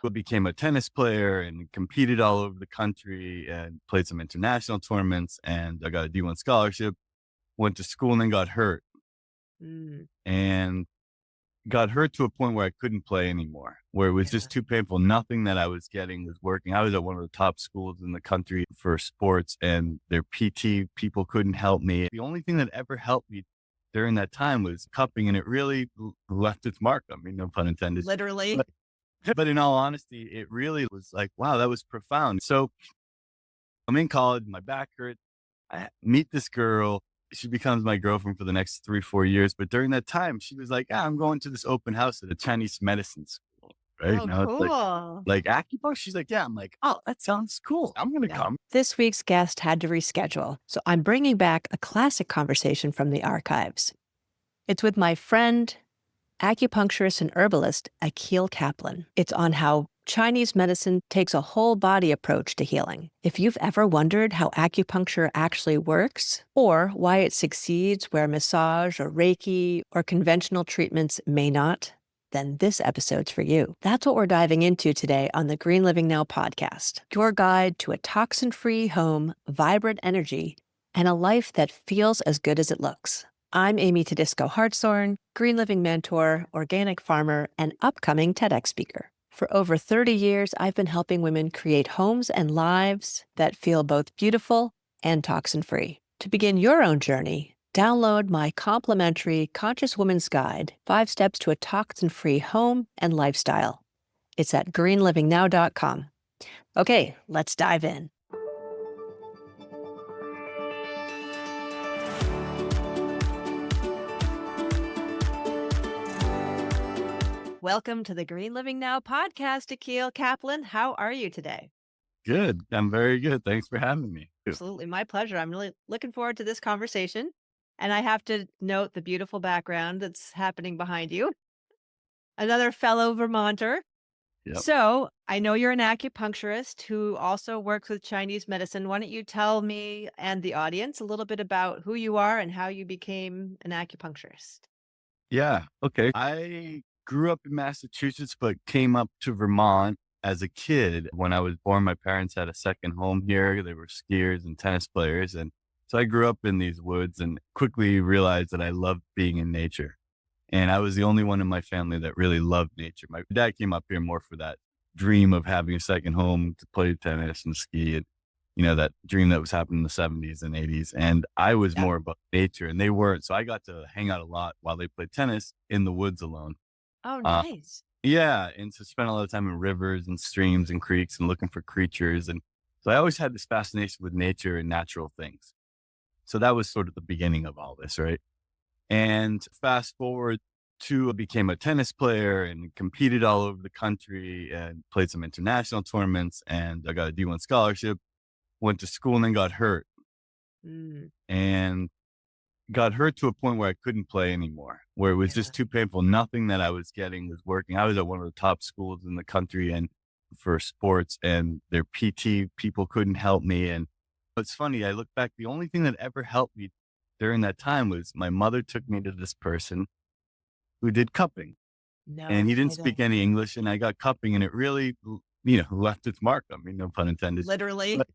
became a tennis player and competed all over the country and played some international tournaments. And I got a D1 scholarship, went to school and then got hurt Mm, and got hurt to a point where I couldn't play anymore, where it was yeah. just too painful. Nothing that I was getting was working. I was at one of the top schools in the country for sports and their PT people couldn't help me. The only thing that ever helped me during that time was cupping, and it really left its mark on me, no pun intended. Literally. But, but in all honesty, it really was like, wow, that was profound. So I'm in college, my back hurt. I meet this girl. She becomes my girlfriend for the next 3, 4 years. But during that time, she was like, I'm going to this open house at a Chinese medicine school. Right Oh, now, it's cool. like acupuncture. She's like, yeah. I'm like, oh, that sounds cool. I'm going to Yeah. come. This week's guest had to reschedule, so I'm bringing back a classic conversation from the archives. It's with my friend, acupuncturist and herbalist Akhil Kaplan. It's on how Chinese medicine takes a whole body approach to healing. If you've ever wondered how acupuncture actually works, or why it succeeds where massage or reiki or conventional treatments may not, then this episode's for you. That's what we're diving into today on the Green Living Now podcast, your guide to a toxin-free home, vibrant energy, and a life that feels as good as it looks. I'm Amy Todisco Hartshorn, green living mentor, organic farmer, and upcoming TEDx speaker. For over 30 years, I've been helping women create homes and lives that feel both beautiful and toxin-free. To begin your own journey, download my complimentary Conscious Woman's Guide, 5 Steps to a Toxin-Free Home and Lifestyle. It's at greenlivingnow.com. Okay, let's dive in. Welcome to the Green Living Now podcast, Akil Kaplan. How are you today? Good. I'm very good. Thanks for having me. Absolutely. My pleasure. I'm really looking forward to this conversation. And I have to note the beautiful background that's happening behind you. Another fellow Vermonter. Yep. So I know you're an acupuncturist who also works with Chinese medicine. Why don't you tell me and the audience a little bit about who you are and how you became an acupuncturist? Yeah. Okay. I grew up in Massachusetts, but came up to Vermont as a kid. When I was born, my parents had a second home here. They were skiers and tennis players. And so I grew up in these woods and quickly realized that I loved being in nature. And I was the only one in my family that really loved nature. My dad came up here more for that dream of having a second home to play tennis and ski, and, that dream that was happening in the 70s and 80s. And I was Yeah. more about nature and they weren't. So I got to hang out a lot while they played tennis in the woods alone. Oh, Uh, nice. yeah. And so spent a lot of time in rivers and streams and creeks and looking for creatures. And so I always had this fascination with nature and natural things. So that was sort of the beginning of all this, right? And fast forward to, I became a tennis player and competed all over the country and played some international tournaments. And I got a D1 scholarship, went to school and then got hurt Mm, and got hurt to a point where I couldn't play anymore, where it was yeah. just too painful. Nothing that I was getting was working. I was at one of the top schools in the country and for sports, and their PT people couldn't help me. And it's funny, I look back, the only thing that ever helped me during that time was my mother took me to this person who did cupping, and No, he didn't I speak don't. any English, and I got cupping, and it really, left its mark on me, no pun intended. Literally. But,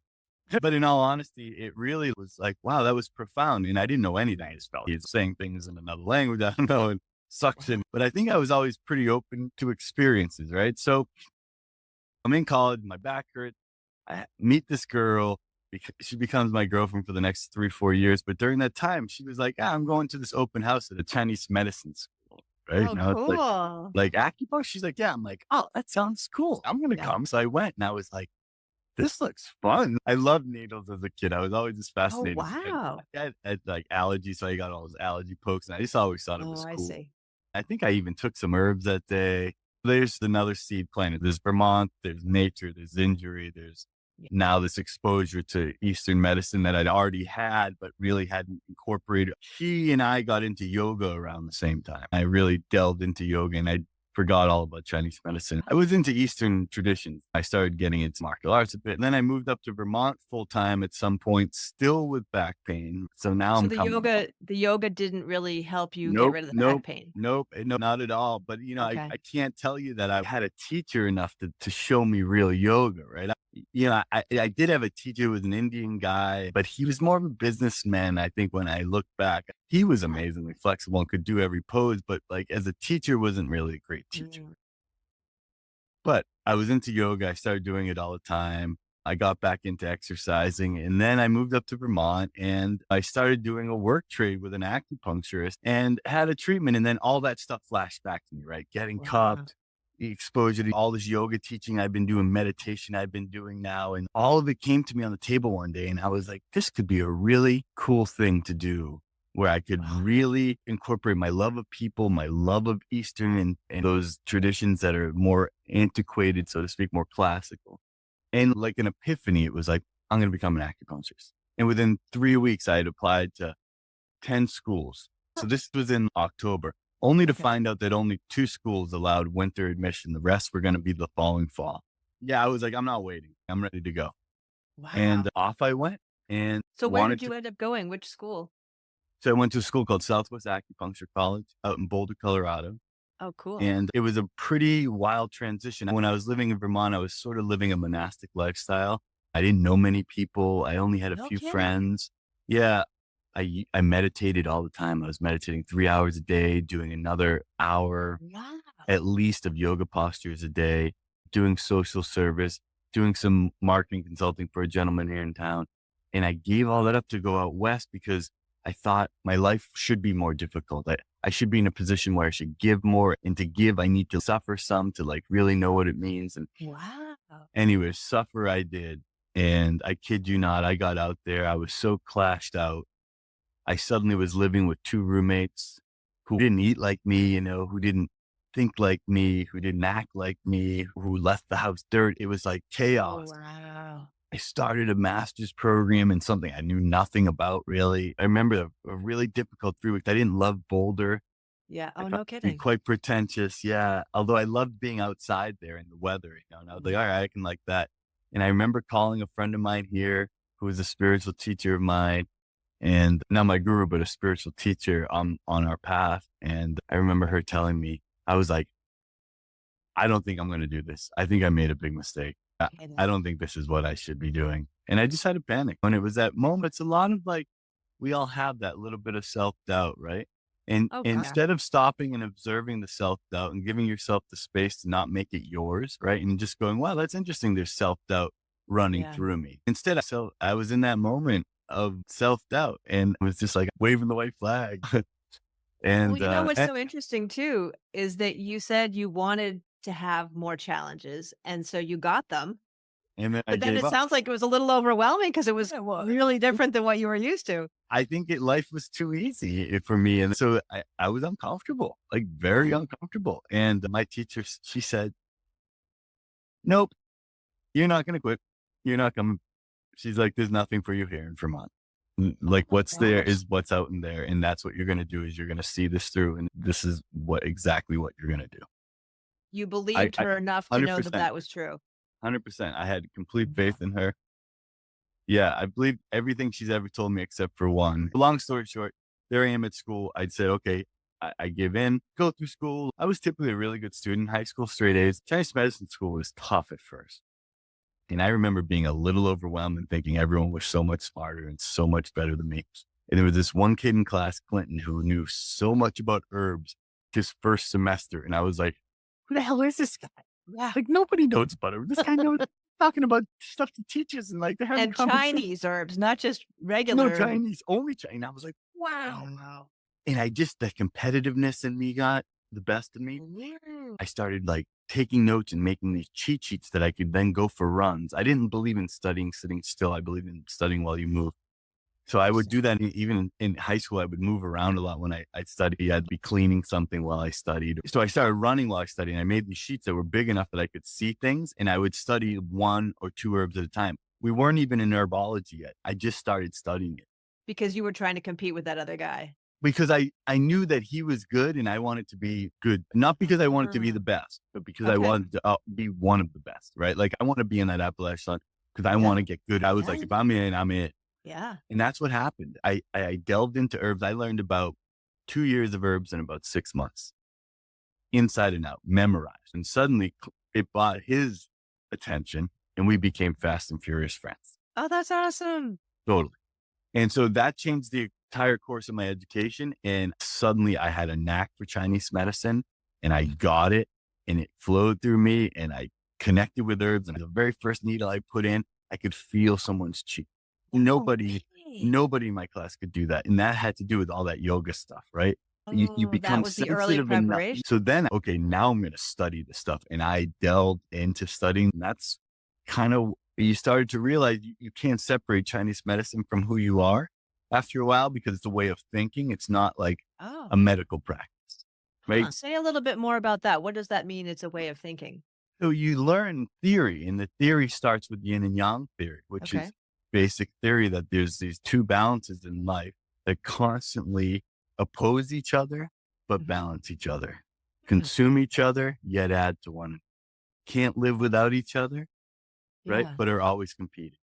but in all honesty, it really was like, wow, that was profound. And I didn't know anything. I just felt he was saying things in another language. I don't know, and suction. Wow. But I think I was always pretty open to experiences, right? So I'm in college, my back hurt. I meet this girl. She becomes my girlfriend for the next 3, 4 years. But during that time, she was like, I'm going to this open house at a Chinese medicine school. Right Oh, now, it's cool. like acupuncture. She's like, yeah. I'm like, oh, that sounds cool. I'm gonna Yeah. come. So I went, and I was like, this looks fun. I loved needles as a kid. I was always just Oh, fascinated. wow. I had like allergies, so I got all those allergy pokes, and I just always thought it Oh, was I cool. see. I think I even took some herbs that day. There's another seed planted. There's Vermont, there's nature, there's injury, there's Yeah. now this exposure to Eastern medicine that I'd already had, but really hadn't incorporated. He and I got into yoga around the same time. I really delved into yoga, and I forgot all about Chinese medicine. I was into Eastern traditions. I started getting into martial arts a bit. And then I moved up to Vermont full time at some point, still with back pain. So now So I'm coming home. the yoga didn't really help you get Nope, rid of the back nope, pain? nope, no, not at all. But, I Okay. can't tell you that I had a teacher enough to show me real yoga, right? I did have a teacher who was an Indian guy, but he was more of a businessman. I think when I look back, he was amazingly flexible and could do every pose, but like as a teacher, wasn't really a great teacher. Mm. But I was into yoga. I started doing it all the time. I got back into exercising and then I moved up to Vermont and I started doing a work trade with an acupuncturist and had a treatment. And then all that stuff flashed back to me, right? Getting Wow. cupped, the exposure to all this yoga teaching I've been doing, meditation I've been doing now. And all of it came to me on the table one day. And I was like, this could be a really cool thing to do where I could Wow. really incorporate my love of people, my love of Eastern and those traditions that are more antiquated, so to speak, more classical. And like an epiphany, it was like, I'm going to become an acupuncturist. And within 3 weeks, I had applied to 10 schools. So this was in October, only to Okay. find out that only 2 schools allowed winter admission. The rest were going to be the following fall. Yeah, I was like, I'm not waiting. I'm ready to go. Wow. And off I went and So where wanted did to. you end up going? Which school? So I went to a school called Southwest Acupuncture College out in Boulder, Colorado. Oh, cool. And it was a pretty wild transition. When I was living in Vermont, I was sort of living a monastic lifestyle. I didn't know many people. I only had a No few kidding. friends. Yeah. I meditated all the time. I was meditating 3 hours a day, doing another hour Wow. at least of yoga postures a day, doing social service, doing some marketing consulting for a gentleman here in town. And I gave all that up to go out west because I thought my life should be more difficult. I should be in a position where I should give more. And to give, I need to suffer some to like really know what it means. And Wow. anyway, suffer I did. And I kid you not, I got out there. I was so clashed out. I suddenly was living with 2 roommates who didn't eat like me, who didn't think like me, who didn't act like me, who left the house dirt. It was like Oh, chaos. wow. I started a master's program in something I knew nothing about really. I remember a really difficult 3 weeks. I didn't love Boulder. Yeah. I Oh, found no it to be kidding. quite pretentious. Yeah. Although I loved being outside there in the weather, and I was like, Mm. all right, I can like that. And I remember calling a friend of mine here who was a spiritual teacher of mine and not my guru, but a spiritual teacher on our path. And I remember her telling me, I was like, I don't think I'm going to do this. I think I made a big mistake. I Kidding. don't think this is what I should be doing. And I just had a panic. When it was that moment, it's a lot of like, we all have that little bit of self doubt, right? And Oh, God. instead of stopping and observing the self doubt and giving yourself the space to not make it yours, right? And just going, wow, that's interesting. There's self doubt running Yeah. through me. Instead, I was in that moment of self doubt and was just like waving the white flag. Well, and, you know uh, what's and, so interesting too is that you said you wanted to have more challenges, and so you got them. and then I But then gave it up. sounds like it was a little overwhelming because it was really different than what you were used to. I think life was too easy for me. And so I was uncomfortable, like very Yeah. uncomfortable. And my teacher, she said, nope, you're not going to quit. You're not coming. She's like, there's nothing for you here in Vermont. Oh Like my what's there gosh. is what's out in there. And that's what you're going to do is you're going to see this through. And this is exactly what you're going to do. You I, believed I, her enough to know that 100%, that was true. 100%. I had complete Wow. faith in her. Yeah, I believe everything she's ever told me except for one. Long story short, there I am at school. I'd said, okay, I give in, go through school. I was typically a really good student, high school, straight A's. Chinese medicine school was tough at first. And I remember being a little overwhelmed and thinking everyone was so much smarter and so much better than me. And there was this one kid in class, Clinton, who knew so much about herbs his first semester. And I was like, who the hell is this guy? Yeah. Like nobody knows about herbs. This guy knows talking about stuff to teachers and like they're having And conversations. Chinese herbs, not just No regular. Chinese, only Chinese. I was like, wow. Wow. And the competitiveness in me got the best of me. Mm. I started like taking notes and making these cheat sheets that I could then go for runs. I didn't believe in studying sitting still. I believe in studying while you move. So I would do that even in high school. I would move around a lot when I'd study. I'd be cleaning something while I studied. So I started running while I studied. And I made these sheets that were big enough that I could see things and I would study 1 or 2 herbs at a time. We weren't even in herbology yet. I just started studying it. Because you were trying to compete with that other guy. because I knew that he was good and I wanted to be good, not because I wanted to be Ah, the best, but because I okay. wanted to be one of the best, right? Like I want to be in that Appalachian because I Yeah. want to get good. I was Yeah. like, if I'm in, I'm in. Yeah. And that's what happened. I delved into herbs. I learned about 2 years of herbs in about 6 months, inside and out, memorized. And suddenly it bought his attention and we became fast and furious friends. Oh, that's awesome. Totally. And so that changed the entire course of my education. And suddenly I had a knack for Chinese medicine and I got it and it flowed through me and I connected with herbs. And the very first needle I put in, I could feel someone's cheek. No Nobody, way. nobody in my class could do that. And that had to do with all that yoga stuff, right? You Oh, that become was the early sensitive enough. preparation. So then, okay, now I'm going to study this stuff. And I delved into studying. And that's kind of, you started to realize you can't separate Chinese medicine from who you are after a while because it's a way of thinking. It's not like a Oh, medical practice, right? huh. Say a little bit more about that. What does that mean? It's a way of thinking. So you learn theory, and the theory starts with yin and yang theory, which Okay. is basic theory that there's these two balances in life that constantly oppose each other, but Mhm. balance each other, Hmm. consume each other, yet add to one. Can't live without each other, right? Yeah. But are always competing,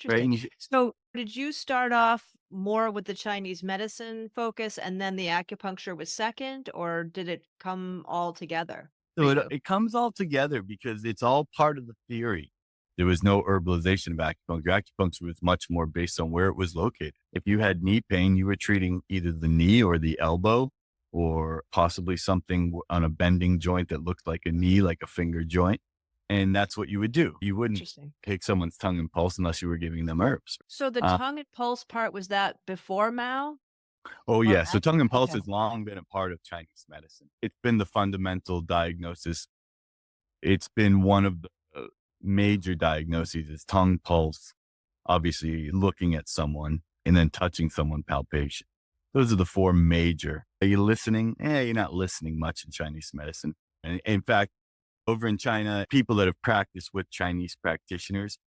right? Interesting. And you, So, did you start off more with the Chinese medicine focus and then the acupuncture was second, or did it come all together for so you? it comes all together because it's all part of the theory. There was no herbalization of acupuncture. Acupuncture was much more based on where it was located. If you had knee pain, you were treating either the knee or the elbow, or possibly something on a bending joint that looked like a knee, like a finger joint. And that's what you would do. You wouldn't Interesting. take someone's tongue and pulse unless you were giving them herbs. So, the Uh, tongue and pulse part, was that before Mao oh, or yeah. So after? tongue and pulse Okay. has long been a part of Chinese medicine. It's been the fundamental diagnosis. It's been one of the major diagnoses is tongue pulse, obviously looking at someone and then touching someone, palpation. Those are the four major. Are you listening? You're not listening much in Chinese medicine. And in fact, over in China, people that have practiced with Chinese practitioners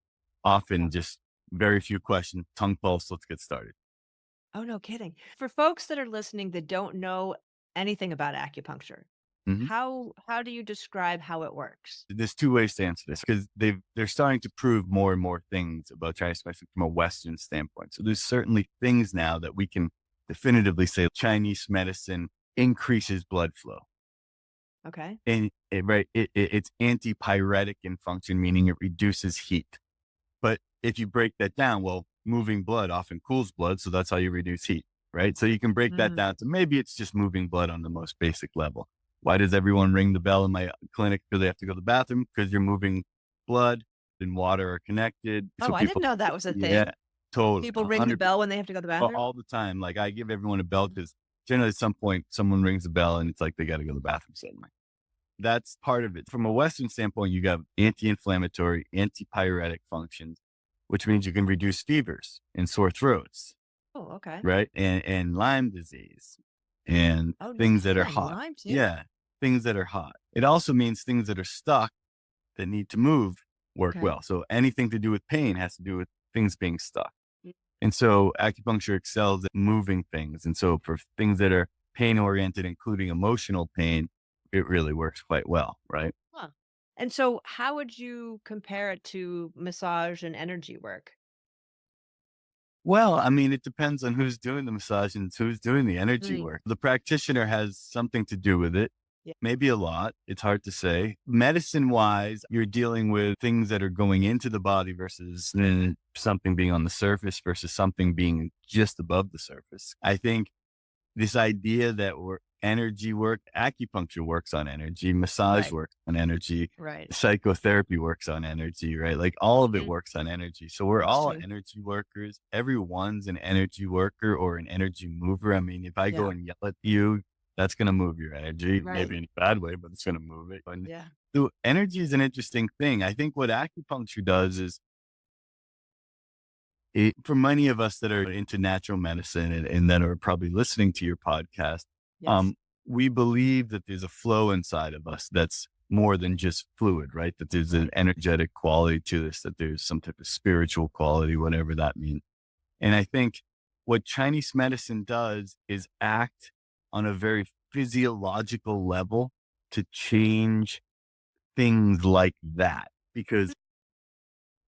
Yeah. often just very few questions, tongue pulse, let's get started. Oh, no kidding. For folks that are listening that don't know anything about acupuncture, Mhm. how do you describe how it works? There's two ways to answer this because they're starting to prove more and more things about Chinese medicine from a Western standpoint. So there's certainly things now that we can definitively say Chinese medicine increases blood flow. Okay. And it's antipyretic in function, meaning it reduces heat. But if you break that down, well, moving blood often cools blood, so that's how you reduce heat, right? So you can break that Mm. down to maybe it's just moving blood on the most basic level. Why does everyone ring the bell in my clinic? Because they have to go to the bathroom because you're moving blood and water are connected. Oh, So I didn't people, know that was a yeah, thing. totally, People ring the 100 bell when they have to go to the bathroom? all the time. Like I give everyone a bell because generally at some point someone rings the bell and it's like they got to go to the bathroom suddenly. That's part of it. From a Western standpoint, you got anti-inflammatory, antipyretic functions, which means you can reduce fevers and sore throats, Oh, okay. right? And Lyme disease and Oh, no things that are kidding. hot. Lyme too? Yeah, things that are hot. It also means things that are stuck that need to move work Okay. well. So anything to do with pain has to do with things being stuck. Mm. And so acupuncture excels at moving things. And so for things that are pain oriented, including emotional pain, it really works quite well, right? Huh. And so how would you compare it to massage and energy work? Well, I mean, it depends on who's doing the massage and who's doing the energy Mm. work. The practitioner has something to do with it, Yeah. maybe a lot. It's hard to say. Medicine wise, you're dealing with things that are going into the body versus something being on the surface versus something being just above the surface. I think this idea that we're energy work, acupuncture works on energy, massage Right. works on energy, Right. psychotherapy works on energy, right? Like all of it Mhm. works on energy. So we're all Interesting. energy workers. Everyone's an energy worker or an energy mover. I mean, if I go Yeah. and yell at you, that's going to move your energy, Right. maybe in a bad way, but it's going to move it. And Yeah. so energy is an interesting thing. I think what acupuncture does is for many of us that are into natural medicine and that are probably listening to your podcast, Yes. um, we believe that there's a flow inside of us that's more than just fluid, right? That there's an Right. energetic quality to this, that there's some type of spiritual quality, whatever that means. And I think what Chinese medicine does is act on a very physiological level to change things like that, because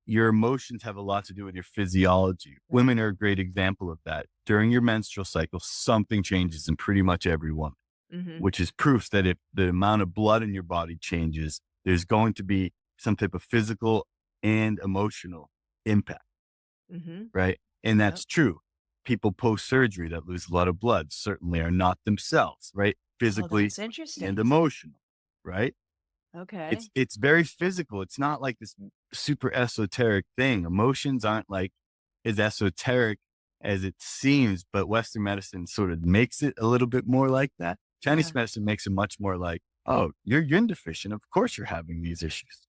your emotions have a lot to do with your physiology. Right. Women are a great example of that. During your menstrual cycle, something changes in pretty much every woman, Mm-hmm. which is proof that if the amount of blood in your body changes, there's going to be some type of physical and emotional impact, Mm-hmm. right? And Yep. that's true. People post surgery that lose a lot of blood certainly are not themselves, right? Oh, Physically that's and interesting. emotional, right? Okay. It's very physical. It's not like this super esoteric thing. Emotions aren't like as esoteric as it seems, but Western medicine sort of makes it a little bit more like that. Chinese Yeah. medicine makes it much more like, oh, you're yin deficient. Of course you're having these issues.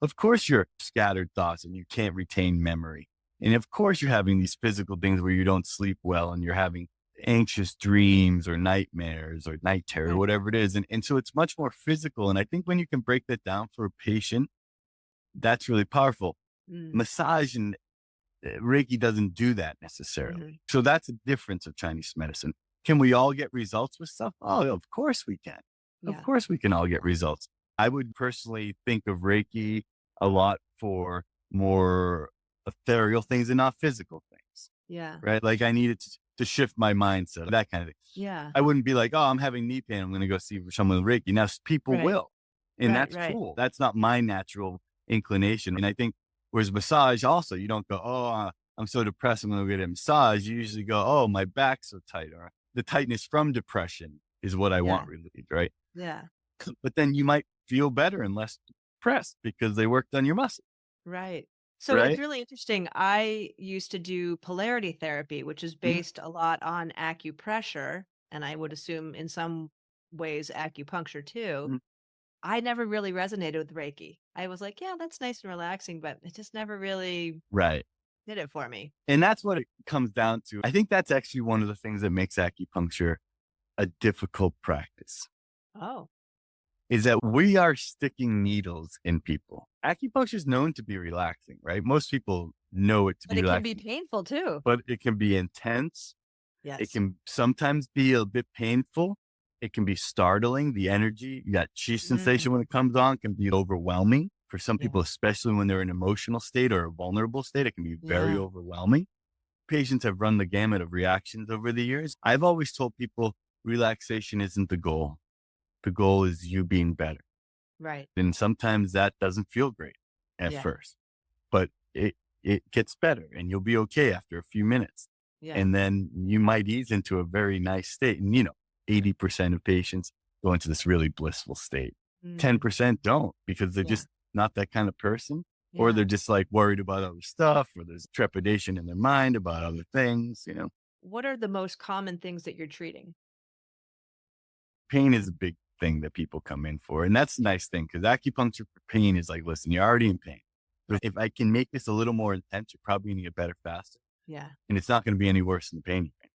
Of course you're scattered thoughts and you can't retain memory. And of course you're having these physical things where you don't sleep well and you're having anxious dreams or nightmares or night terror, Right. whatever it is. And so it's much more physical. And I think when you can break that down for a patient, that's really powerful. Mm. Massage and Reiki doesn't do that Mm-hmm. necessarily. So that's a difference of Chinese medicine. Can we all get results with stuff? Oh, of course we can. Of Yeah. course we can all get results. I would personally think of Reiki a lot for more ethereal things and not physical things, Yeah. right? Like I needed to shift my mindset, that kind of thing. Yeah. I wouldn't be like, oh, I'm having knee pain. I'm going to go see someone with Reiki. Now, people Right. will. And Right. that's Right. cool. That's not my natural inclination. And I think, whereas massage also, you don't go, oh, I'm so depressed. I'm going to get a massage. You usually go, oh, my back's so tight. Or the tightness from depression is what I Yeah. want relieved, right? Yeah. But then you might feel better and less depressed because they worked on your muscle, Right. So it's right? really interesting. I used to do polarity therapy, which is Mhm. based a lot on acupressure, and I would assume in some ways acupuncture too. Mhm. I never really resonated with Reiki. I was like, yeah, that's nice and relaxing, but it just never really Right. did it for me. And that's what it comes down to. I think that's actually one of the things that makes acupuncture a difficult practice. Oh, Is that we are sticking needles in people. Acupuncture is known to be relaxing, right? Most people know it to but be it can be relaxing, painful too. but it can be intense. It Yes. can sometimes be a bit painful. It can be startling. The energy, that chi Mm, sensation when it comes on can be overwhelming for some yeah. people, especially when they're in an emotional state or a vulnerable state. It can be very Yeah. overwhelming. Patients have run the gamut of reactions over the years. I've always told people relaxation isn't the goal. The goal is you being better. Right. And sometimes that doesn't feel great at Yeah. first, but it gets better and you'll be okay after a few minutes. Yeah. And then you might ease into a very nice state. And 80% of patients go into this really blissful state. Mm, 10% don't because they're yeah. just not that kind of person, or Yeah. they're just like worried about other stuff, or there's trepidation in their mind about other things. What are the most common things that you're treating? Pain is a big thing that people come in for. And that's the nice thing because acupuncture for pain is like, listen, you're already in pain. So if I can make this a little more intense, you're probably going to get better faster. Yeah. And it's not going to be any worse than the pain you're in.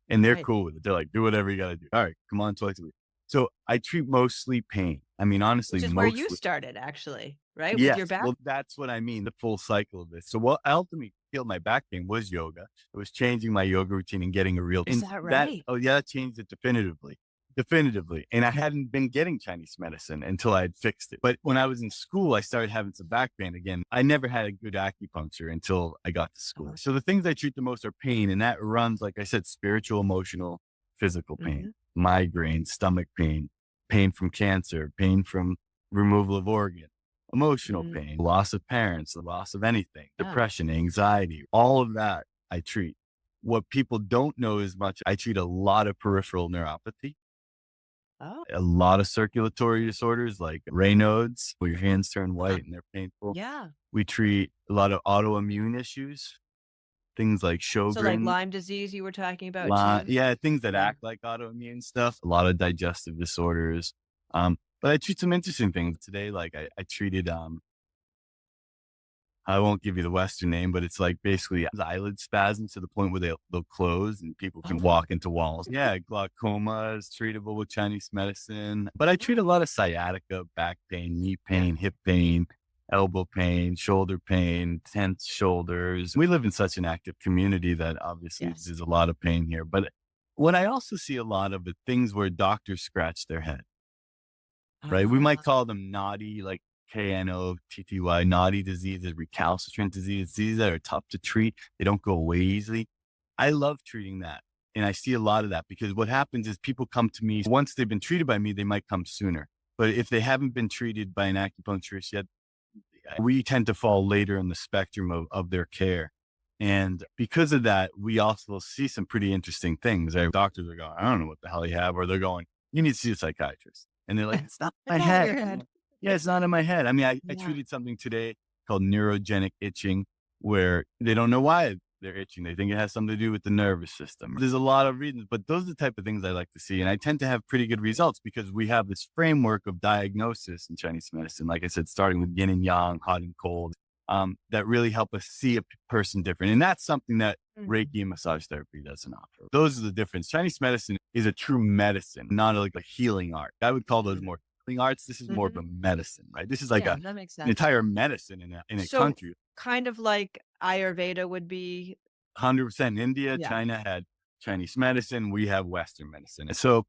And they're Right. cool with it. They're like, do whatever you got to do. All right, come on twice a week. So I treat mostly pain. I mean, honestly, Which is where you mostly. started actually, right? With your Yes. back? Well, that's what I mean. The full cycle of this. So what ultimately healed my back pain was yoga. It was changing my yoga routine and getting a real, Is and that that, right? oh yeah, that changed it definitively. Definitively. And I hadn't been getting Chinese medicine until I had fixed it. But when I was in school, I started having some back pain again. I never had a good acupuncture until I got to school. Uh-huh. So the things I treat the most are pain. And that runs, like I said, spiritual, emotional, physical pain, Mhm. migraine, stomach pain, pain from cancer, pain from removal of organ, emotional Mm, pain, loss of parents, the loss of anything, yeah. depression, anxiety, all of that I treat. What people don't know as much, I treat a lot of peripheral neuropathy, Oh, a lot of circulatory disorders like Raynaud's, where your hands turn huh. white and they're painful. Yeah. We treat a lot of autoimmune issues, things like So like Sjogren's, Lyme disease you were talking about too? yeah, things that Yeah. act like autoimmune stuff, a lot of digestive disorders. But I treat some interesting things today. Like I treated, I won't give you the Western name, but it's like basically eyelid spasms to the point where they'll close and people Oh, can wow. walk into walls. Yeah, glaucoma is treatable with Chinese medicine, but I treat a Oh, lot of sciatica, back pain, knee yeah. pain, hip pain. elbow pain, shoulder pain, tense shoulders. We live in such an active community that obviously Yes. there's a lot of pain here. But what I also see a lot of is things where doctors scratch their head, right? We might Ah, call them naughty, like KNOTTY, naughty diseases, recalcitrant diseases that are tough to treat. They don't go away easily. I love treating that. And I see a lot of that because what happens is people come to me once they've been treated by me, they might come sooner. But if they haven't been treated by an acupuncturist yet, we tend to fall later in the spectrum of their care. And because of that, we also see some pretty interesting things. Our doctors are going, I don't know what the hell you have. Or they're going, you need to see a psychiatrist. And they're like, it's not in it's my not in head. your head. Yeah, it's not in my head. I mean, I Yeah. treated something today called neurogenic itching where they don't know why they're itching. They think it has something to do with the nervous system. There's a lot of reasons, but those are the type of things I like to see. And I tend to have pretty good results because we have this framework of diagnosis in Chinese medicine. Like I said, starting with yin and yang, hot and cold, that really help us see a person different. And that's something that Mhm. Reiki and massage therapy doesn't offer. Those are the difference. Chinese medicine is a true medicine, not like a healing art. I would call those Mhm. more healing arts. This is more of Mhm. a medicine, right? This is like Yeah, that makes an sense. entire medicine in a So country. kind of like Ayurveda would be. 100% India, Yeah. China had Chinese medicine. We have Western medicine. So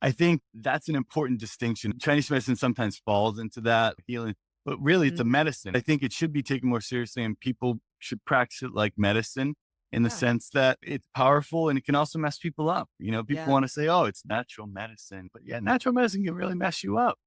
I think that's an important distinction. Chinese medicine sometimes falls into that healing, but really it's a Mhm. medicine. I think it should be taken more seriously and people should practice it like medicine in the Yeah. sense that it's powerful and it can also mess people up. You know, people Yeah. want to say, oh, it's natural medicine, but yeah, natural medicine can really mess you up.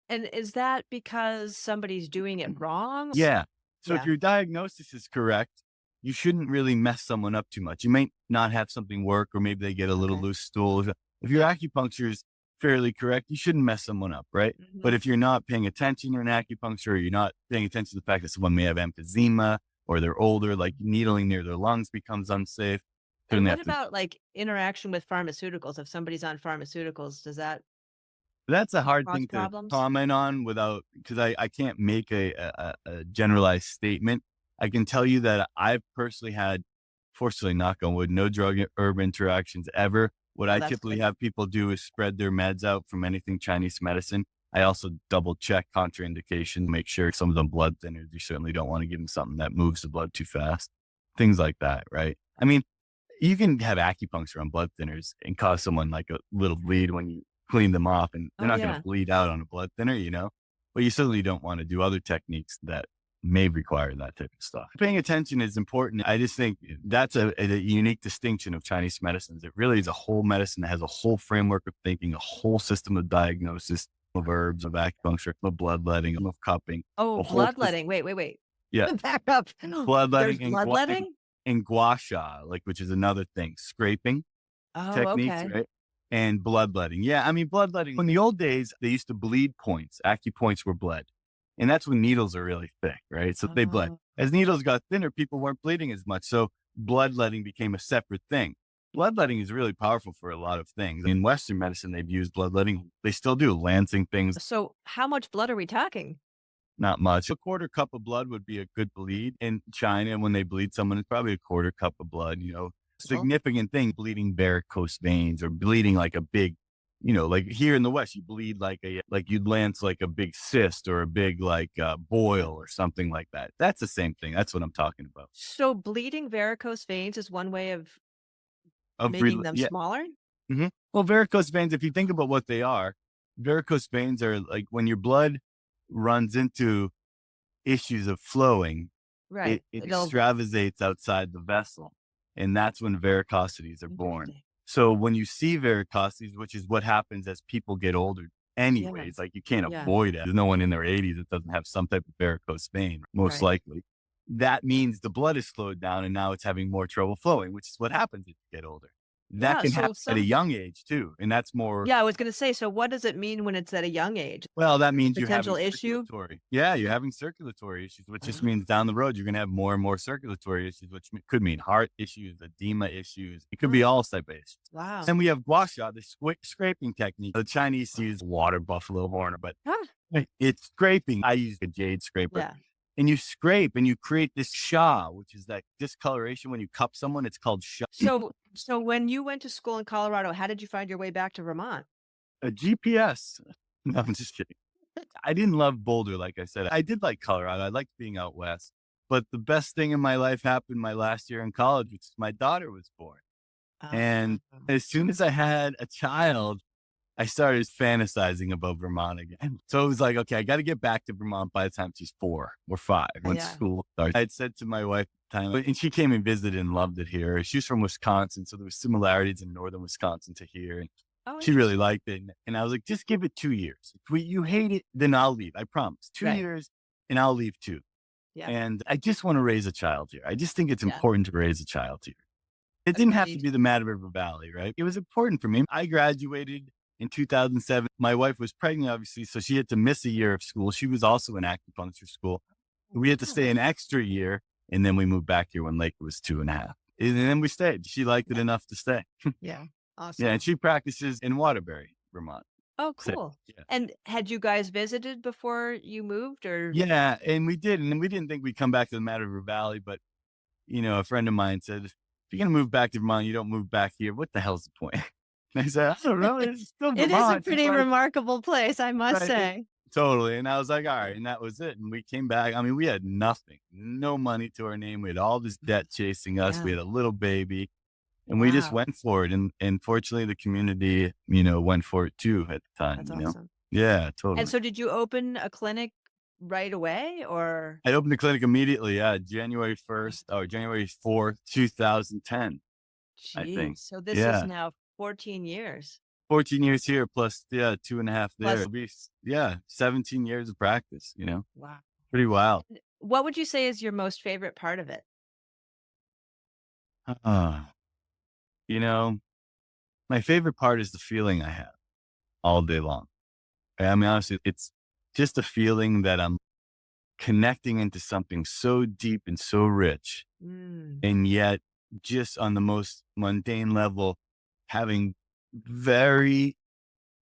And is that because somebody's doing it wrong? Yeah. So if Yeah. your diagnosis is correct, you shouldn't really mess someone up too much. You might not have something work, or maybe they get a little Okay. loose stool. If your Yeah. acupuncture is fairly correct, you shouldn't mess someone up, right? But Mhm. if you're not paying attention to an acupuncture, or you're not paying attention to the fact that someone may have emphysema or they're older, like needling near their lungs becomes unsafe, And certainly what have to. about like interaction with pharmaceuticals? If somebody's on pharmaceuticals, does that That's a hard cause thing to problems? comment on without because I can't make a generalized statement. I can tell you that I've personally had, fortunately, knock on wood, no drug herb interactions ever. What Oh, I that's typically good. have people do is spread their meds out from anything Chinese medicine. I also double check contraindication, make sure some of them blood thinners. You certainly don't want to give them something that moves the blood too fast. Things like that, right? I mean, you can have acupuncture on blood thinners and cause someone like a little bleed when you clean them off, and they're Oh, not going to yeah. bleed out on a blood thinner, you know? But you certainly don't want to do other techniques that may require that type of stuff. Paying attention is important. I just think that's a unique distinction of Chinese medicines. It really is a whole medicine that has a whole framework of thinking, a whole system of diagnosis of herbs, of acupuncture, of bloodletting, of cupping, Oh, a whole system. bloodletting. Wait, wait, wait. Yeah. Back up. There's Bloodletting bloodletting? and gua sha, like, which is another thing, scraping Oh, techniques, okay. right? And bloodletting. Yeah, I mean, bloodletting, in the old days, they used to bleed points. Acupoints were bled. And that's when needles are really thick, right? So they bled. Oh. As needles got thinner, people weren't bleeding as much. So bloodletting became a separate thing. Bloodletting is really powerful for a lot of things. In Western medicine, they've used bloodletting. They still do, lancing things, So how much blood are we talking? not much. A quarter cup of blood would be a good bleed. In China, when they bleed someone, it's probably a quarter cup of blood, you know. Oh, Significant thing, bleeding varicose veins or bleeding like a big, you know, like here in the West, you bleed like you'd lance like a big cyst or a big boil or something like that. That's the same thing. That's what I'm talking about. so bleeding varicose veins is one way of Of making them yeah. smaller? Well, varicose veins, if you think about what they are, varicose veins are like when your blood runs into issues of flowing, Right. it It'll extravasates outside the vessel, and that's when varicosities are born. interesting. So when you see varicosities, which is what happens as people get older Yeah. anyways, like you can't Yeah. avoid it. There's no one in their 80s that doesn't have some type of varicose vein, most Right. likely. That means the blood is slowed down and now it's having more trouble flowing, which is what happens as you get older. That Yeah. can So happen at a some young age too, and that's more. Yeah, I was gonna say, so what does it mean when it's at a young age? Well, that means you're Potential having issue? you're having circulatory issues, which just Oh, means down the road, you're going to have more and more circulatory issues, which could mean heart issues, edema issues. It could be huh. all type of issues. Wow. Then we have gua sha, the scraping technique. The Chinese use water buffalo horn, but Huh. it's scraping. I use a jade scraper. Yeah. And you scrape and you create this sha, which is that discoloration when you cup someone. It's called sha. So when you went to school in Colorado, how did you find your way back to Vermont? A GPS. No, I'm just kidding. I didn't love Boulder, like I said. I did like Colorado. I liked being out west. But the best thing in my life happened my last year in college, which is my daughter was born. Ah, And as soon as I had a child, I started fantasizing about Vermont again. So it was like, okay, I got to get back to Vermont by the time she's 4 or 5 when yeah. school starts. I had said to my wife at the time, and she came and visited and loved it here. She's from Wisconsin, so there was similarities in northern Wisconsin to here. And Oh, she really interesting. liked it. And I was like, just give it 2 years. If you hate it, then I'll leave. I promise. two Right. years and I'll leave too. Yeah. And I just want to raise a child here. I just think it's Yeah. important to raise a child here. It didn't have to Agreed. be the Mad River Valley, right? It was important for me. I graduated in 2007. My wife was pregnant, obviously, so she had to miss a year of school. She was also in acupuncture school. We had to stay an extra year, and then we moved back here when Lake was 2.5. And then we stayed. She liked it Yeah. enough to stay. Yeah. Yeah, Awesome. and she practices in Waterbury, Vermont. Oh, So, cool. yeah. And had you guys visited before you moved or? Yeah, and we did, and we didn't think we'd come back to the Mad River Valley, but a friend of mine said, if you're going to move back to Vermont, you don't move back here. What the hell's the point? And I said, I don't know. It's still It is a Vermont. Just pretty like, remarkable place, I must right. say. Totally. And I was like, all right. And that was it. And we came back. I mean, we had nothing, no money to our name. We had all this debt chasing us. We Yeah. had a little baby and we just Wow. went for it. And fortunately, the community, went for it too at the That's time. awesome. Yeah, And totally. so did you open a clinic right away or? I opened the clinic immediately. Yeah. January Wow. 1st or January 4th, 2010, I Geez. think. So this is Yeah. now 14 years. 14 years here plus, yeah, 2.5 there. Plus, It'll be, yeah, 17 years of practice. wow. Pretty wild. What would you say is your most favorite part of it? Uh, you know, my favorite part is the feeling I have all day long. I mean, honestly, it's just a feeling that I'm connecting into something so deep and so rich. Mm, And yet, just on the most mundane level, having very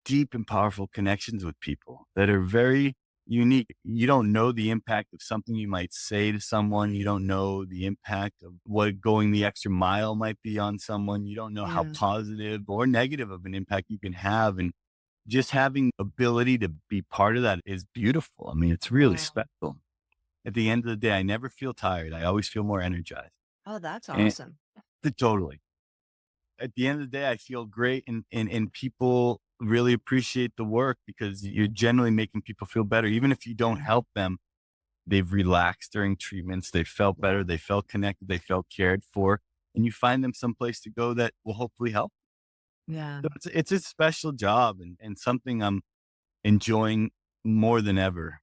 deep and powerful connections with people that are very unique. You don't know the impact of something you might say to someone. You don't know the impact of what going the extra mile might be on someone. You don't know how yeah. positive or negative of an impact you can have. And just having ability to be part of that is beautiful. I mean, it's really Wow. special. At the end of the day, I never feel tired. I always feel more energized. Oh, that's And awesome. totally. At the end of the day, I feel great and people really appreciate the work because you're generally making people feel better. Even if you don't Yeah. help them, they've relaxed during treatments. They felt better. Yeah. They felt connected. They felt cared for. And you find them someplace to go that will hopefully help. Yeah. So it's a special job and something I'm enjoying more than ever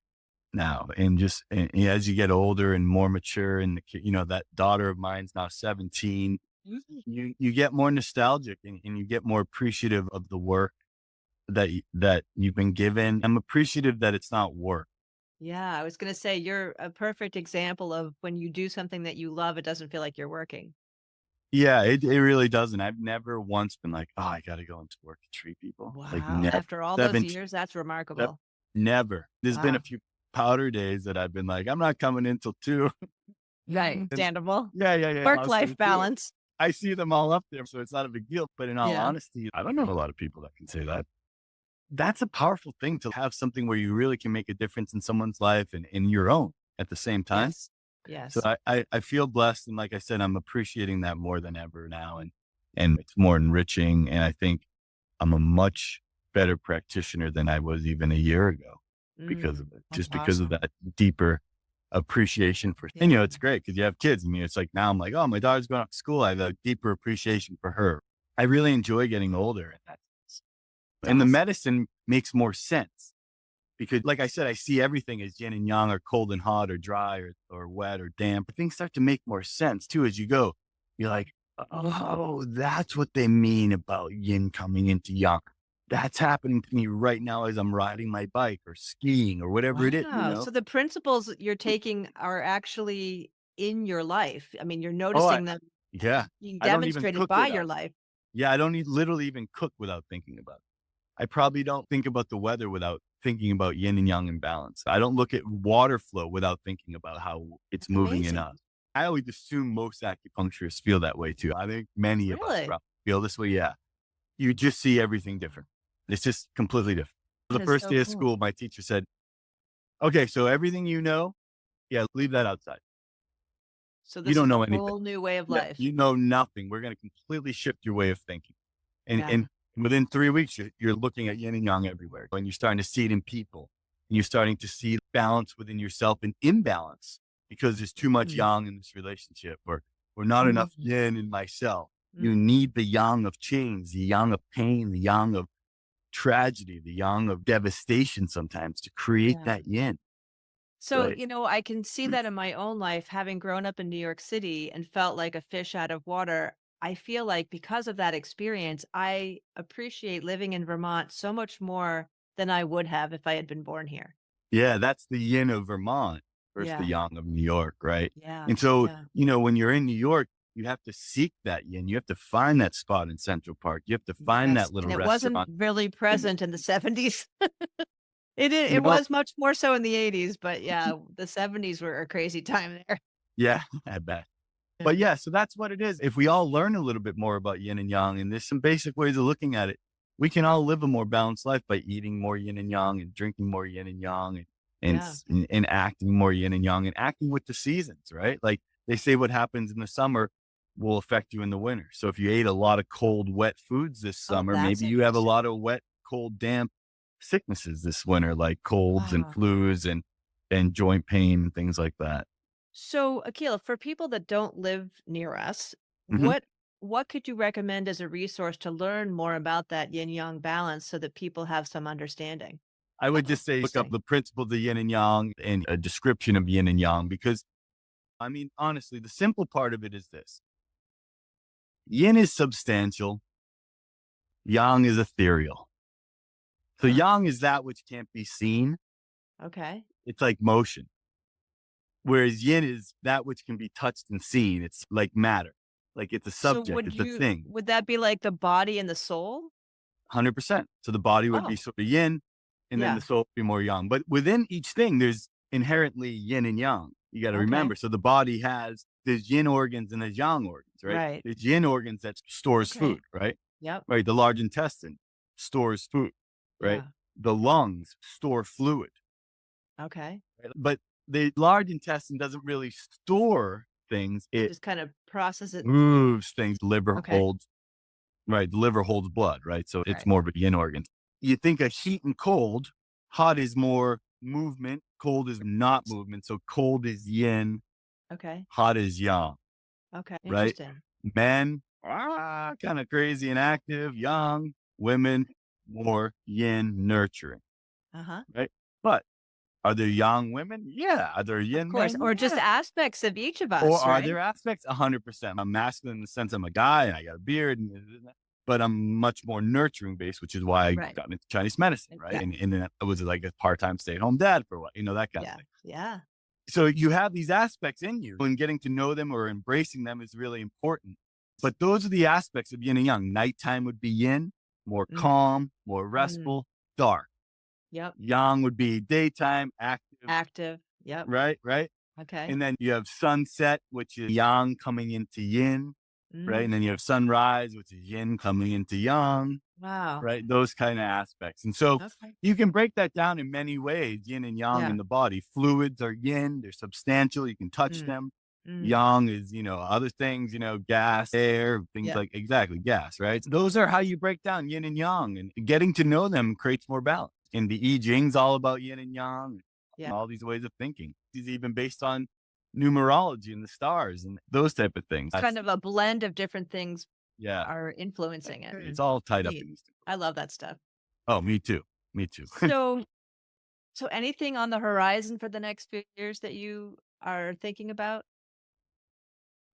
now. And as you get older and more mature and that daughter of mine's now 17, Mhm. you get more nostalgic and you get more appreciative of the work that you've been given. I'm appreciative that it's not work. Yeah. I was going to say you're a perfect example of when you do something that you love, it doesn't feel like you're working. Yeah, it really doesn't. I've never once been like, oh, I got to go into work to treat people. Like Wow. never, After all those 17, years, that's nev- remarkable. never. There's been a Wow. few powder days that I've been like, I'm not coming in till 2. Right. And Understandable. yeah, yeah, yeah. Work I'll stay life 2. balance. I see them all up there, so it's not a big deal. But in all Yeah. honesty, I don't know a lot of people that can say that. That's a powerful thing to have something where you really can make a difference in someone's life and in your own at the same time. Yes. So Yes. I feel blessed. And like I said, I'm appreciating that more than ever now. And it's more enriching. And I think I'm a much better practitioner than I was even a year ago because of it, That's just because of awesome. that deeper appreciation for, and Yeah. it's great because you have kids. I mean, it's like now I'm like, oh, my daughter's going off to school. I have a deeper appreciation for her. I really enjoy getting older. It's And the awesome. medicine makes more sense because, like I said, I see everything as yin and yang or cold and hot or dry or wet or damp. Things start to make more sense too as you go. You're like, oh, that's what they mean about yin coming into yang. That's happening to me right now as I'm riding my bike or skiing or whatever it Wow. is. So the principles that you're taking are actually in your life. I mean, you're Oh, noticing them yeah. being I don't even demonstrated cook by your without. life. Yeah, I don't literally even cook without thinking about it. I probably don't think about the weather without thinking about yin and yang imbalance. I don't look at water flow without thinking about how it's That's moving in amazing. us. I always assume most acupuncturists feel that way too. I think many of us Really? probably feel this way. Yeah. You just see everything different. It's just completely different. That The is first so day of cool. school, my teacher said, Okay, so everything you know, yeah, leave that outside. So You this don't is a know anything. whole new way of Yeah, life. you know nothing. We're gonna completely shift your way of thinking. Yeah. And within 3 weeks, you're looking at yin and yang everywhere, and you're starting to see it in people. And you're starting to see balance within yourself and imbalance because there's too much Mm. yang in this relationship or not enough Mm. yin in myself. You Mm. need the yang of change, the yang of pain, the yang of tragedy, the yang of devastation sometimes to create Yeah. that yin, So, right? I can see that in my own life, having grown up in New York City and felt like a fish out of water. I feel like because of that experience, I appreciate living in Vermont so much more than I would have if I had been born here. Yeah, that's the yin of Vermont versus the Yeah. yang of New York, right? Yeah. And so, Yeah. when you're in New York, you have to seek that yin. You have to find that spot in Central Park. You have to find Yes. that little And it wasn't restaurant. really And, present in the 70s. you It know, was much more so in the 80s, but yeah, the 70s were a crazy time there. yeah, I bet. Yeah. But yeah, so that's what it is. If we all learn a little bit more about yin and yang, and there's some basic ways of looking at it, we can all live a more balanced life by eating more yin and yang and drinking more yin and yang Yeah. and acting more yin and yang and acting with the seasons, right? Like they say what happens in the summer will affect you in the winter. So if you ate a lot of cold, wet foods this Oh, summer, that's maybe you have a interesting. lot of wet, cold, damp sicknesses this winter, like colds and Wow. flus and joint pain and things like that. So, Akila, for people that don't live near us, Mhm. what could you recommend as a resource to learn more about that yin yang balance so that people have some understanding? I would just say look up the principles of yin and yang and a description of yin and yang because, I mean, honestly, the simple part of it is this: yin is substantial, yang is ethereal. So Huh. yang is that which can't be seen. Okay. It's like motion. Whereas yin is that which can be touched and seen. It's like matter. Like it's a So subject. It's a thing. would that be like the body and the soul? 100%. So the body would be Oh, sort of yin and then the yeah. soul would be more yang. But within each thing, there's inherently yin and yang. You got to Okay. remember. So the body there's yin organs and there's yang organs, right? Right. There's yin organs that stores Okay. food, right? Yep. Right. The large intestine stores food, right? Yeah. The lungs store fluid, Okay. right? But the large intestine doesn't really store things. It Just kind of process it. moves things. Liver Okay. holds Right, the liver holds blood, right? So it's Right. more of a yin organ. You think of heat and cold. Hot is more movement, cold is not movement. So cold is yin, Okay. hot is yang, Okay. right? Interesting. Men, kind of crazy and active, yang, women, more yin, nurturing, Uh-huh. right? But are there yang women? Yeah. Are there Of yin course. men? Or just Yeah. aspects of each of Or us, are right? there aspects? 100%. I'm masculine in the sense I'm a guy and I got a beard, but I'm much more nurturing based, which is why I Right. got into Chinese medicine, right? Yeah. And then I was like a part-time stay-at-home dad for a while, that kind of Yeah. thing. Yeah. So you have these aspects in you, and getting to know them or embracing them is really important. But those are the aspects of yin and yang. Nighttime would be yin, more Mm. calm, more Mm. restful, dark. Yep. Yang would be daytime, active, Active. Yep. right? Right. Okay. And then you have sunset, which is yang coming into yin, right? Mm. And then you have sunrise, which is yin coming into yang, Wow. right? Those kind of aspects. And so Okay. you can break that down in many ways, yin and yang in Yeah. the body. Fluids are yin, they're substantial, you can touch Mm. them. Mm. Yang is, other things, gas, air, things Yep. like exactly gas, right? Those are how you break down yin and yang, and getting to know them creates more balance. And the I Ching's all about yin and yang and Yeah. all these ways of thinking. It's even based on numerology and the stars and those type of things. It's kind of a blend of different things Yeah, are influencing it. it's all tied up Neat. in these things. I love that stuff. Oh, me too. Me too. So, anything on the horizon for the next few years that you are thinking about?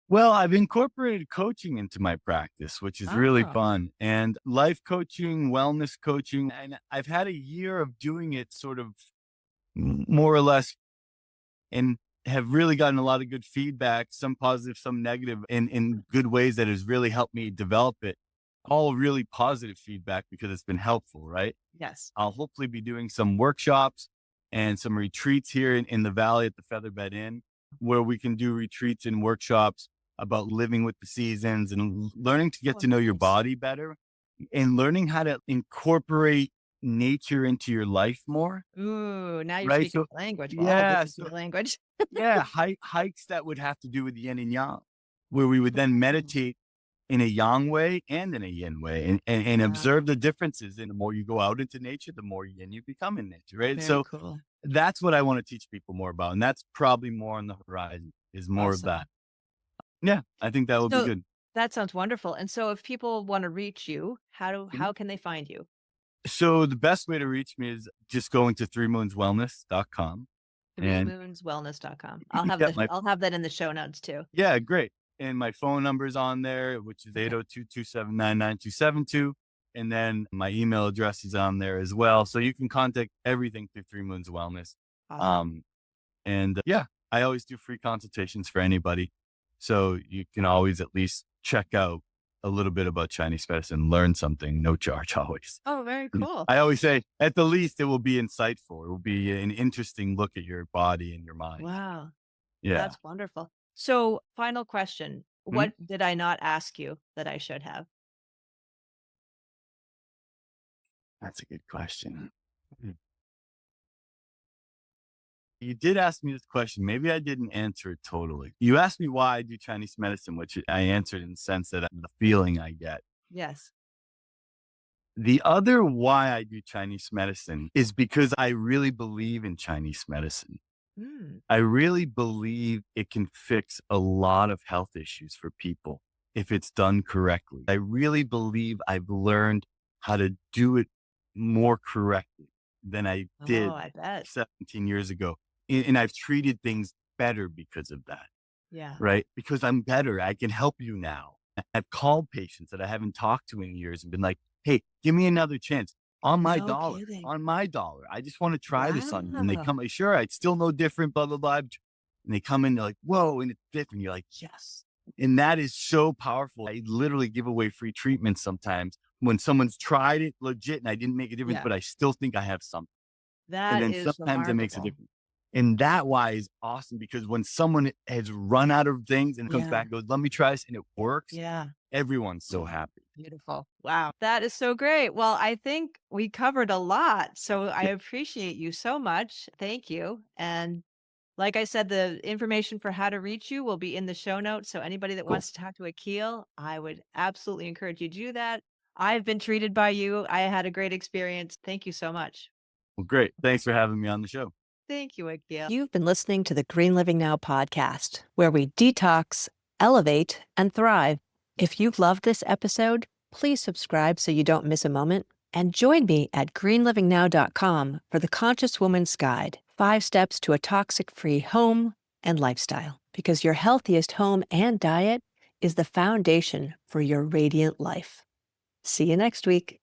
Well, I've incorporated coaching into my practice, which is really Oh, fun, and life coaching, wellness coaching. And I've had a year of doing it sort of more or less and have really gotten a lot of good feedback, some positive, some negative, in good ways that has really helped me develop it. All really positive feedback because it's been helpful, right? yes. I'll hopefully be doing some workshops and some retreats here in the valley at the Featherbed Inn, where we can do retreats and workshops about living with the seasons and learning to get Oh, to know your nice. body better and learning how to incorporate nature into your life more, Ooh, now you're right? speaking So my language. Well, this yeah, is my so language. yeah, hikes that would have to do with the yin and yang, where we would then Ooh, meditate in a yang way and in a yin way and observe wow, the differences. And the more you go out into nature, the more yin you become in nature, right? very So cool. that's what I want to teach people more about. And that's probably more on the horizon is more of that. Awesome. Yeah, I think that would be So good. that sounds wonderful. And so if people want to reach you, Mhm. how can they find you? So the best way to reach me is just going to threemoonswellness.com and Threemoonswellness.com. yeah, I'll have that in the show notes too. yeah, great. And my phone number's on there, which is Okay. 802-279-9272. And then my email address is on there as well. So you can contact everything through Three Moons Wellness. Awesome. Um, and yeah, I always do free consultations for anybody. So you can always at least check out a little bit about Chinese medicine, learn something, no charge always. Oh, very cool. I always say, at the least, it will be insightful. It will be an interesting look at your body and your mind. Wow. Yeah. That's wonderful. So, final question. Mhm. What did I not ask you that I should have? That's a good question. Mhm. You did ask me this question. Maybe I didn't answer it totally. You asked me why I do Chinese medicine, which I answered in the sense that the feeling I get. Yes. The other why I do Chinese medicine is because I really believe in Chinese medicine. Mm. I really believe it can fix a lot of health issues for people if it's done correctly. I really believe I've learned how to do it more correctly than I Oh, did I bet. 17 years ago. And I've treated things better because of that, Yeah. right? Because I'm better. I can help you now. I've called patients that I haven't talked to in years and been like, hey, give me another chance No kidding. on my dollar. I just want to try this on you. And they Wow. come, like, sure, it's still no different, blah, blah, blah. And they come in, they're like, whoa, and it's different. You're like, yes. And that is so powerful. I literally give away free treatments sometimes when someone's tried it legit and I didn't make a difference, Yeah. but I still think I have something. And That then is sometimes it makes a remarkable. difference. And that why is awesome because when someone has run out of things and comes Yeah. back and goes, let me try this and it works, Yeah. everyone's so happy. Beautiful. Wow. That is so great. Well, I think we covered a lot. So I Yeah, appreciate you so much. Thank you. And like I said, the information for how to reach you will be in the show notes. So anybody that cool. wants to talk to Akil, I would absolutely encourage you to do that. I've been treated by you. I had a great experience. Thank you so much. Well, great. Thanks for having me on the show. Thank you, Akil. You've been listening to the Green Living Now podcast, where we detox, elevate, and thrive. If you've loved this episode, please subscribe so you don't miss a moment. And join me at greenlivingnow.com for the Conscious Woman's Guide 5 Steps to a Toxic Free Home and Lifestyle. Because your healthiest home and diet is the foundation for your radiant life. See you next week.